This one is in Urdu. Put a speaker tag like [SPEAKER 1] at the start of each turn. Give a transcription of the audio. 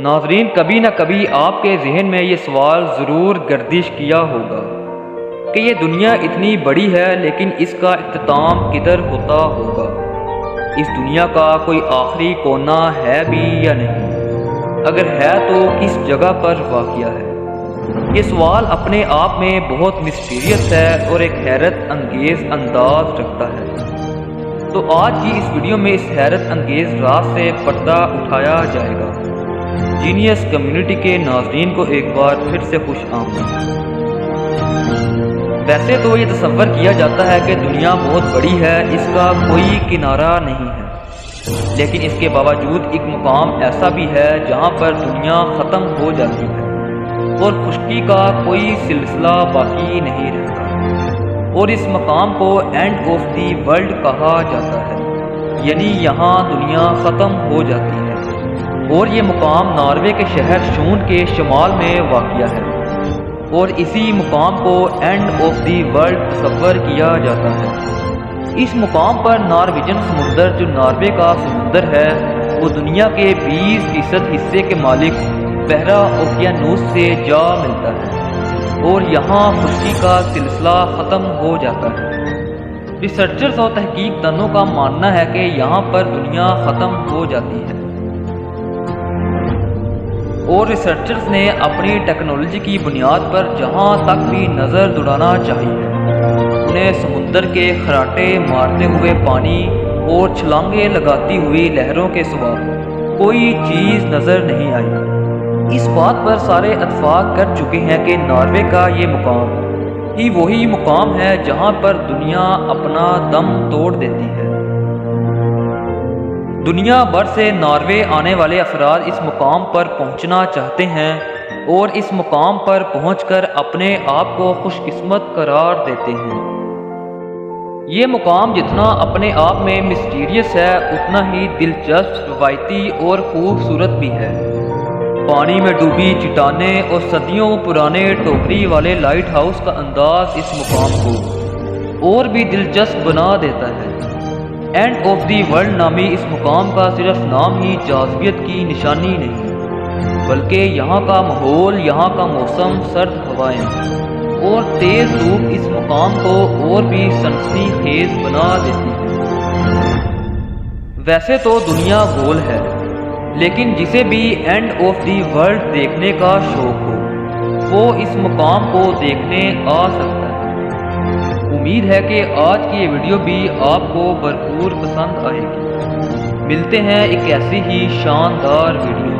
[SPEAKER 1] ناظرین، کبھی نہ کبھی آپ کے ذہن میں یہ سوال ضرور گردش کیا ہوگا کہ یہ دنیا اتنی بڑی ہے لیکن اس کا اختتام کدھر ہوتا ہوگا؟ اس دنیا کا کوئی آخری کونا ہے بھی یا نہیں؟ اگر ہے تو کس جگہ پر واقع ہے؟ یہ سوال اپنے آپ میں بہت مسٹیریس ہے اور ایک حیرت انگیز انداز رکھتا ہے۔ تو آج کی اس ویڈیو میں اس حیرت انگیز راز سے پردہ اٹھایا جائے گا۔ جینیس کمیونٹی کے ناظرین کو ایک بار پھر سے خوش آمدید۔ ویسے تو یہ تصور کیا جاتا ہے کہ دنیا بہت بڑی ہے، اس کا کوئی کنارہ نہیں ہے، لیکن اس کے باوجود ایک مقام ایسا بھی ہے جہاں پر دنیا ختم ہو جاتی ہے اور خشکی کا کوئی سلسلہ باقی نہیں رہتا، اور اس مقام کو اینڈ آف دی ورلڈ کہا جاتا ہے، یعنی یہاں دنیا ختم ہو جاتی ہے۔ اور یہ مقام ناروے کے شہر شون کے شمال میں واقع ہے، اور اسی مقام کو اینڈ آف دی ورلڈ تصور کیا جاتا ہے۔ اس مقام پر نارویجن سمندر، جو ناروے کا سمندر ہے، وہ دنیا کے 20% حصے کے مالک بحیرہ اوقیانوس سے جا ملتا ہے، اور یہاں خشکی کا سلسلہ ختم ہو جاتا ہے۔ ریسرچرز اور تحقیق دانوں کا ماننا ہے کہ یہاں پر دنیا ختم ہو جاتی ہے، اور ریسرچرز نے اپنی ٹیکنالوجی کی بنیاد پر جہاں تک بھی نظر دوڑانا چاہیے، انہیں سمندر کے خراٹے مارتے ہوئے پانی اور چھلانگیں لگاتی ہوئی لہروں کے سوا کوئی چیز نظر نہیں آئی۔ اس بات پر سارے اتفاق کر چکے ہیں کہ ناروے کا یہ مقام ہی وہی مقام ہے جہاں پر دنیا اپنا دم توڑ دیتی ہے۔ دنیا بھر سے ناروے آنے والے افراد اس مقام پر پہنچنا چاہتے ہیں اور اس مقام پر پہنچ کر اپنے آپ کو خوش قسمت قرار دیتے ہیں۔ یہ مقام جتنا اپنے آپ میں مسٹیریس ہے، اتنا ہی دلچسپ، روایتی اور خوبصورت بھی ہے۔ پانی میں ڈوبی چٹانیں اور صدیوں پرانے ٹوکری والے لائٹ ہاؤس کا انداز اس مقام کو اور بھی دلچسپ بنا دیتا ہے۔ اینڈ آف دی ورلڈ نامی اس مقام کا صرف نام ہی جاذبیت کی نشانی نہیں، بلکہ یہاں کا ماحول، یہاں کا موسم، سرد ہوائیں اور تیز دھوپ اس مقام کو اور بھی سنسنی خیز بنا دیتی ہے۔ ویسے تو دنیا گول ہے، لیکن جسے بھی اینڈ آف دی ورلڈ دیکھنے کا شوق ہو، وہ اس مقام کو دیکھنے آ سکتا ہے۔ امید ہے کہ آج کی یہ ویڈیو بھی آپ کو بھرپور پسند آئے گی۔ ملتے ہیں ایک ایسی ہی شاندار ویڈیو